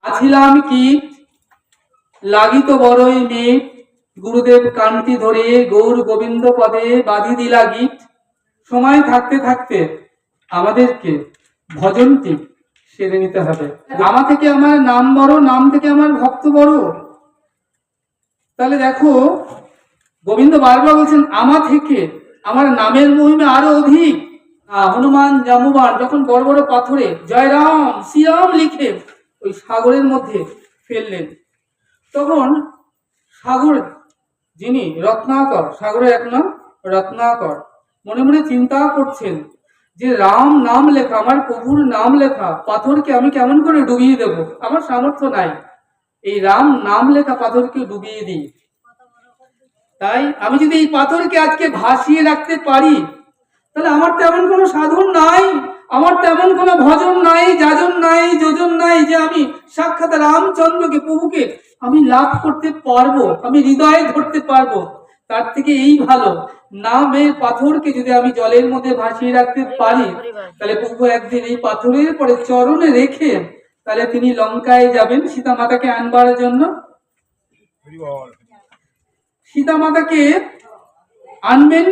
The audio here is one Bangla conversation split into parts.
আছিলাম কি লাগিত বড়ই মেট, গুরুদেব কান্তি ধরে গৌর গোবিন্দ পদে বাঁধি দিলা গীত। সময় থাকতে থাকতে আমাদেরকে ভজনটি সেরে নিতে হবে। আমা থেকে আমার নাম বড়, নাম থেকে আমার ভক্ত বড়। তাহলে দেখো গোবিন্দ বারবার বলছেন আমা থেকে আমার নামের মহিমা আরো অধিক। হনুমান জাম্বুবান যখন বড় বড় পাথরে জয় রাম শ্রীরাম লিখে ওই সাগরের মধ্যে ফেললেন, তখন সাগর যিনি রত্নাকর, সাগরের এক নাম রত্নাকর, মনে মনে চিন্তা করছেন যে রাম নাম লেখা, আমার প্রভুর নাম লেখা পাথরকে আমি কেমন করে ডুবিয়ে দেব, আমার সামর্থ্য নাই, এই রাম নাম লেখা পাথরকে ডুবিয়ে দিই। তাই আমি যদি এই পাথরকে আজকে ভাসিয়ে রাখতে পারি, তাহলে আমার তেমন কোনো সাধন নাই, আমার তেমন কোনো ভজন নাই, যাজন নাই, যোজন নাই যে আমি সাক্ষাৎ রামচন্দ্রকে প্রভুকে আমি লাভ করতে পারবো, আমি হৃদয়ে ধরতে পারবো। তার থেকে এই ভালো নামের পাথরকে যদি আমি জলের মধ্যে ভাসিয়ে রাখতে পারি, তাহলে প্রভু একদিন এই পাথরের পরে চরণে রেখে তাহলে তিনি লঙ্কায় যাবেন সীতা মাতাকে আনবার জন্য। সীতা মাতাকে আনবেন,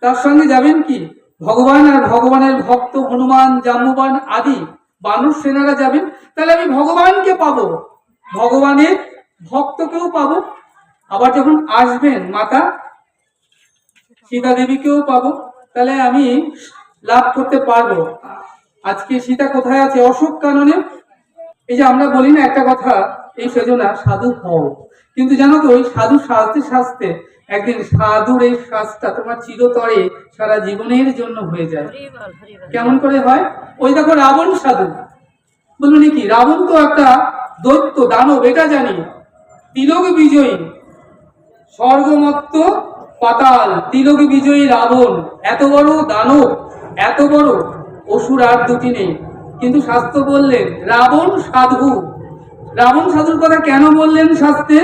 তার সঙ্গে যাবেন কি ভগবান আর ভগবানের ভক্ত হনুমান জাম্বুবান আদি বানর সেনারা যাবেন। তাহলে আমি ভগবানকে পাবো, ভগবানের ভক্তকেও পাবো, আবার যখন আসবেন মাতা সীতা দেবীকেও পাবো, তাহলে আমি লাভ করতে পারবো। আজকে সীতা কোথায় আছে? অশোক কাননে। এই যে আমরা বলি না একটা কথা, এই সেজনা সাধু হও, কিন্তু জানো তো ওই সাধু সাজতে সাজতে একদিন সাধুর এই সাজটা তোমার চিরতরে সারা জীবনের জন্য হয়ে যায়। কেমন করে হয়? ওই দেখো রাবণ সাধু, বলবেন কি রাবণ তো একটা দৈত্য দানব, এটা জানি, তিলক বিজয়ী, স্বর্গমত্ত পাতাল তিলক বিজয়ী রাবণ, এত বড় দানব, এত বড় অসুর আর দুটি নেই। কিন্তু শাস্ত্র বললেন রাবণ সাধু। রাবণ সাধুর কথা কেন বললেন শাস্ত্রে?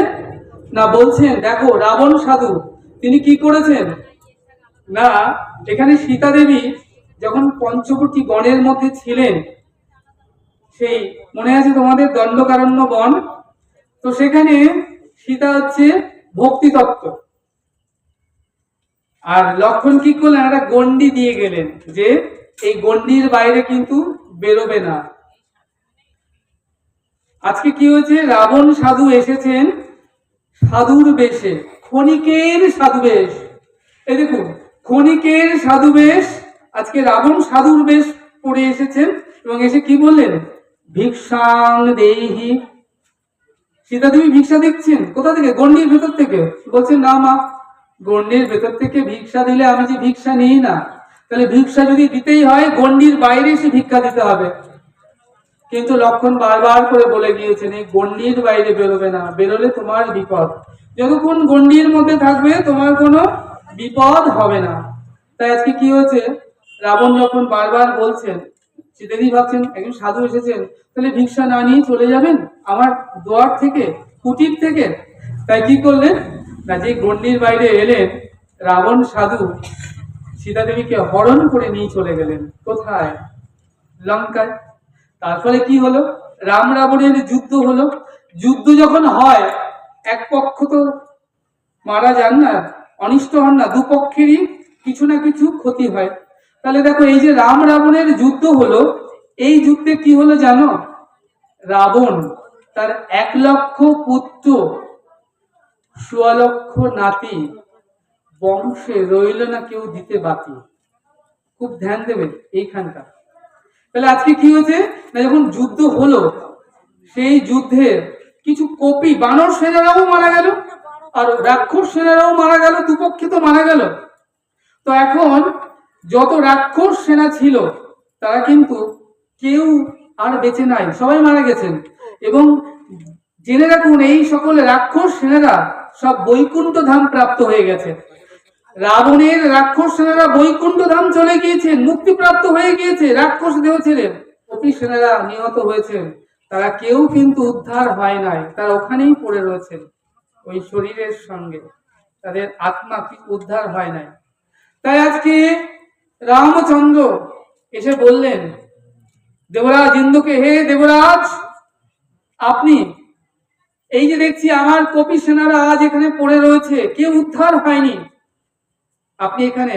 না বলছেন দেখো রাবণ সাধু তিনি কি করেছেন না, এখানে সীতা দেবী যখন পঞ্চবটী বনের মধ্যে ছিলেন, সেই মনে আছে তোমাদের দণ্ডকারণ্য বন, তো সেখানে সীতা হচ্ছে ভক্তি তত্ত্ব, আর লক্ষণ কি করলেন একটা গন্ডি দিয়ে গেলেন যে এই গন্ডির বাইরে কিন্তু বেরোবে না। আজকে কি হয়েছে, রাবণ সাধু এসেছেন সাধুর বেশে, ক্ষণিকের সাধু বেশ। এই দেখুন ক্ষণিকের সাধু বেশ, আজকে রাবণ সাধুর বেশ পরে এসেছেন এবং এসে কি বললেন ভিক্ষাং দেহি। সীতা দেবী ভিক্ষা দিচ্ছেন কোথা থেকে? গন্ডির ভেতর থেকে। বলছেন না মা, গন্ডির ভেতর থেকে ভিক্ষা দিলে আমি যে ভিক্ষা নিই না, তাহলে ভিক্ষা যদি দিতেই হয় গন্ডির বাইরে এসে ভিক্ষা দিতে হবে। কিন্তু লক্ষণ বারবার করে বলে গিয়েছেন এই গন্ডির বাইরে বেরোবে না, বেরোলে তোমার বিপদ, যতক্ষণ গন্ডির মধ্যে থাকবে তোমার কোনো বিপদ হবে না। তাই আজকে কি হয়েছে, রাবণ যখন বারবার বলছেন, সীতাদেবী ভাবছেন একজন সাধু এসেছেন, তাহলে ভিক্ষা না নিয়ে চলে যাবেন আমার দুয়ার থেকে, কুটির থেকে। তাই কি করলেন না, যে গন্ডির বাইরে এলেন রাবণ সাধু সীতা দেবীকে হরণ করে নিয়ে চলে গেলেন। কোথায়? লঙ্কায়। তারপরে কি হলো, রাম রাবণের যুদ্ধ হলো। যুদ্ধ যখন হয় এক পক্ষ তো মারা যান না, অনিষ্ট হন না, দুপক্ষেরই কিছু না কিছু ক্ষতি হয়। তাহলে দেখো এই যে রাম রাবণের যুদ্ধ হলো, এই যুদ্ধে কি হলো জানো, রাবণ তার 1,00,000 পুত্র 1,00,000 নাতি বংশে রইল না কেউ দিতে বাকি। খুব ধ্যান দেবে এইখানটা। তাহলে আজকে কি হয়েছে না, যখন যুদ্ধ হলো সেই যুদ্ধে কিছু কপি বানর সেনারাও মারা গেল আর রাক্ষস সেনারাও মারা গেল, দুপক্ষে তো মারা গেল। তো এখন যত রাক্ষস সেনা ছিল তারা কিন্তু কেউ আর বেঁচে নাই, সবাই মারা গেছেন। এবং জেনে রাখুন এই সকল রাক্ষস সেনারা সব বৈকুণ্ঠ ধাম প্রাপ্ত হয়ে গেছে। রাবণের রাক্ষস সেনারা বৈকুণ্ঠ ধাম চলে গিয়েছেন, মুক্তিপ্রাপ্ত হয়ে গিয়েছে, রাক্ষস দেহ ছেড়ে। কপি সেনারা নিহত হয়েছেন, তারা কেউ কিন্তু উদ্ধার হয় নাই, তারা ওখানেই পড়ে রয়েছেন ওই শরীরের সঙ্গে, তাদের আত্মা কি উদ্ধার হয় নাই। তাই আজকে রামচন্দ্র এসে বললেন দেবরাজ ইন্দ্রকে, হে দেবরাজ আপনি এই যে দেখছি আমার কপি সেনারা আজ এখানে পড়ে রয়েছে, কেউ উদ্ধার হয়নি, আপনি এখানে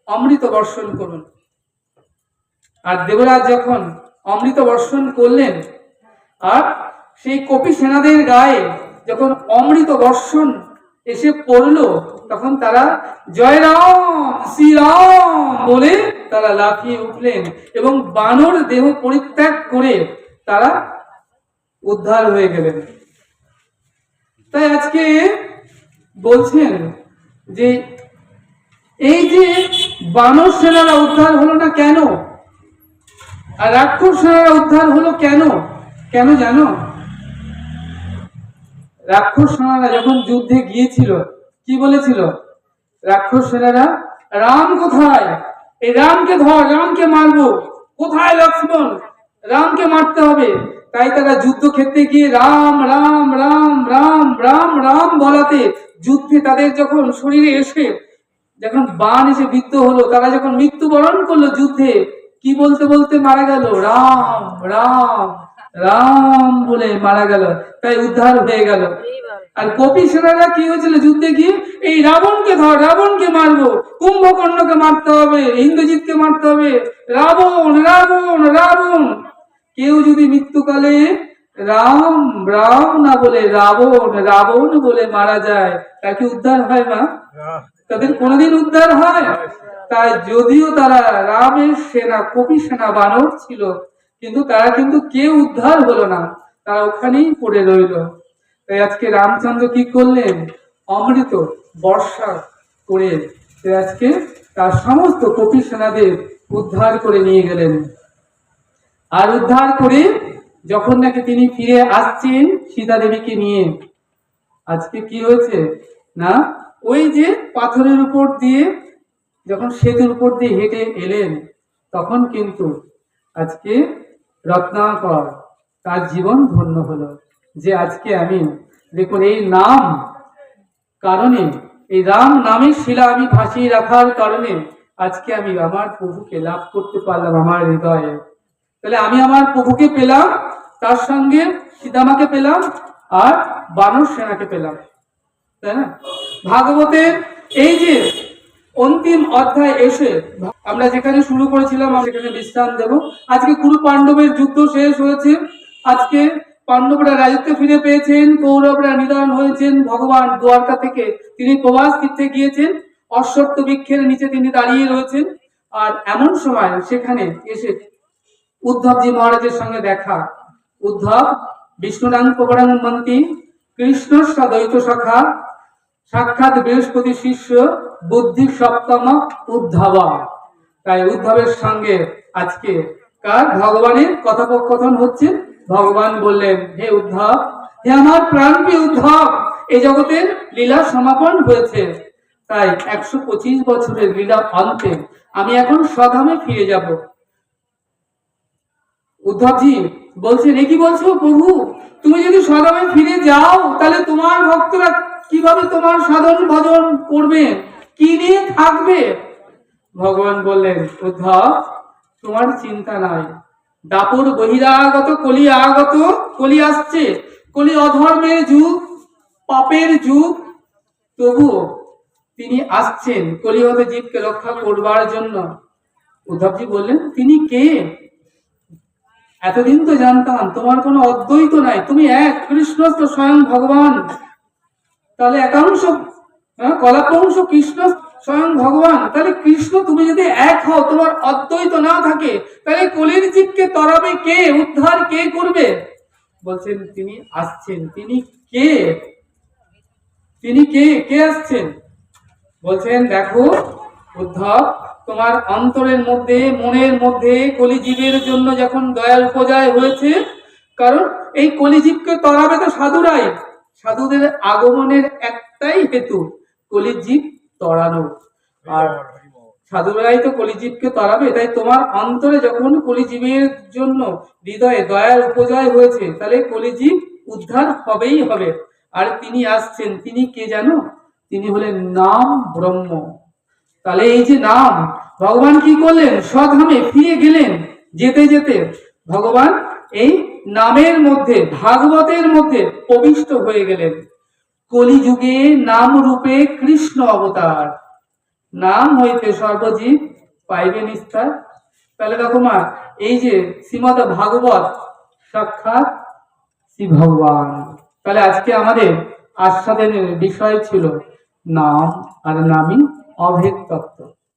অমৃত বর্ষণ করুন। আর দেবরাজ যখন অমৃত বর্ষণ করলেন, আর সেই কপি সেনাদের গায়ে যখন অমৃত বর্ষণ এসে পড়লো, তখন তারা জয় রাম শ্রীরাম বলে তারা লাফিয়ে উঠলেন এবং বানর দেহ পরিত্যাগ করে তারা উদ্ধার হয়ে গেলেন। তাই আজকে বলছেন যে এই যে বানর সেনারা উদ্ধার হলো না কেন, আর রাক্ষস সেনারা উদ্ধার হলো কেন? কেন জানো? রাক্ষস সেনারা যখন যুদ্ধে গিয়েছিল, কি বলেছিল? রাক্ষস সেনারা, রাম কোথায়? এই রামকে ধর, রামকে মারবো। কোথায় লক্ষ্মণ? রামকে মারতে হবে। তাই তারা যুদ্ধক্ষেত্রে গিয়ে রাম রাম রাম রাম রাম রাম বলাতে যুদ্ধে তাদের যখন শরীরে এসে যখন বাণ এসে বিদ্ধ হলো, তারা যখন মৃত্যুবরণ করলো যুদ্ধে, কি বলতে বলতে মারা গেল? রাম রাম রাম বলে মারা গেল। তাই উদ্ধার হয়ে গেল। আর কপি সেনারা কি হয়েছিল যুদ্ধে গিয়ে? এই রাবণকে ধর, রাবণকে মারবো, কুম্ভকর্ণকে মারতে হবে, ইন্দ্রজিৎকে মারতে হবে, রাবণ রাবণ রাবণ। কেউ যদি মৃত্যুকালে রাম রাম না বলে রাবণ রাবণ বলে মারা যায়, তার কি উদ্ধার হয় না? তাদের কোনোদিন উদ্ধার হয়? তাই যদিও তারা রামের সেনা, কপি সেনা বানর ছিল, কিন্তু তারা কিন্তু কেউ উদ্ধার হলো না, তারা ওখানেই পড়ে রইল। তাই আজকে রামচন্দ্র কি করলেন? অমৃত বর্ষা করে আজকে তার সমস্ত কপি সেনাদের উদ্ধার করে নিয়ে গেলেন। আর উদ্ধার করে যখন নাকি তিনি ফিরে আসছেন সীতা দেবীকে নিয়ে, আজকে কি হয়েছে না, ওই যে পাথরের উপর দিয়ে যখন সেতুর উপর দিয়ে হেঁটে এলেন, তখন কিন্তু আজকে রত্নাকর তার জীবন ধন্য হলো। যে আজকে আমি দেখুন এই নাম কারণে, এই রাম নামের শিলা আমি ভাসিয়ে রাখার কারণে আজকে আমি আমার প্রভুকে লাভ করতে পারলাম আমার হৃদয়ে। তাহলে আমি আমার প্রভুকে পেলাম, তার সঙ্গে সীতামাকে পেলাম, আর বানর সেনাকে পেলাম, তাই না? ভাগবতের এই যে অন্তিম অধ্যায় এসে আমরা যেখানে শুরু করেছিলাম আমরা সেখানে বিশ্রাম দেব। আজকে কুরু পাণ্ডবের যুদ্ধ শেষ হয়েছে। আজকে পাণ্ডবরা রাজত্ব ফিরে পেয়েছেন, কৌরবরা নিধন হয়েছেন। ভগবান দ্বারকা থেকে তিনি প্রবাস তীর্থে গিয়েছেন, অশ্বত্থ বৃক্ষের নিচে তিনি দাঁড়িয়ে রয়েছেন। আর এমন সময় সেখানে এসে উদ্ধবজি মহারাজের সঙ্গে দেখা। উদ্ধব বিষ্ণুরাং পবরাং মন্ত্রী কৃষ্ণ দ্বৈত সখা সাক্ষাৎ বৃহস্পতি শিষ্য বুদ্ধি সপ্তম উদ্ধব। তাই উদ্ধবের সঙ্গে আজকে কার ভগবানের কথোপকথন হচ্ছে। ভগবান বললেন, হে উদ্ধব, হে আমার প্রাণপ্রিয় উদ্ধব, এই জগতের লীলা সমাপন হয়েছে। তাই 125 বছরের লীলা অন্তে আমি এখন স্বধামে ফিরে যাব। উদ্ধবজি বলছেন, এ কি বলছো প্রভু? তুমি যদি স্বধামে ফিরে যাও, তাহলে তোমার ভক্তরা কিভাবে তোমার সাধন ভজন করবে, কি নিয়ে থাকবে? ভগবান বললেন, উদ্ধব তোমার চিন্তা নাই, দাপর বহিরাগত কলি আগত, কলি আসছে, কলি অধর্মের যুগ, পাপের যুগ, তবু তিনি আসছেন কলিহত জীবকে রক্ষা করবার জন্য। উদ্ধবজি বললেন, তিনি কে? এতদিন তো জানতাম তোমার কোনো অদ্বৈত নাই, তুমি এক, কৃষ্ণ তো স্বয়ং ভগবান। তাহলে একাংশ কলাপংশ কৃষ্ণ স্বয়ং ভগবান। তাহলে কৃষ্ণ তুমি যদি এক হও, তোমার অদ্বৈত না থাকে, তাহলে কলির জীবকে তরাবে কে, উদ্ধার কে করবে? বলছেন তিনি আসছেন। তিনি কে? তিনি কে? কে আসছেন? বলছেন, দেখো উদ্ধব, তোমার অন্তরের মধ্যে, মনের মধ্যে কলিজীবের জন্য যখন দয়ার উপজয় হয়েছে, কারণ এই কলিজীবকে তরাবে তো সাধুরাই। সাধুদের আগমনের একটাই হেতু, কলিজীব তরানো। আর সাধুরাই তো কলিজীবকে তরাবে। তাই তোমার অন্তরে যখন কলিজীবের জন্য হৃদয়ে দয়ার উপজয় হয়েছে, তাহলে কলিজীব উদ্ধার হবেই হবে। আর তিনি আসছেন, তিনি কে জানো? তিনি হলেন নাম ব্রহ্ম। তাহলে এই যে নাম, ভগবান কি করলেন? স্বধামে ফিরে গেলেন। যেতে যেতে ভগবান এই নামের মধ্যে, ভাগবতের মধ্যে প্রবিষ্ট হয়ে গেলেন। কলিযুগে নাম রূপে কৃষ্ণ অবতার, নাম হইতে সর্বজীব পাইবে নিস্তার। তাহলে দেখো মা, এই যে শ্রীমদ ভাগবত সাক্ষাৎ শ্রী ভগবান। তাহলে আজকে আমাদের আস্বাদনের বিষয় ছিল নাম আর নামই অভেদ তত্ত্ব।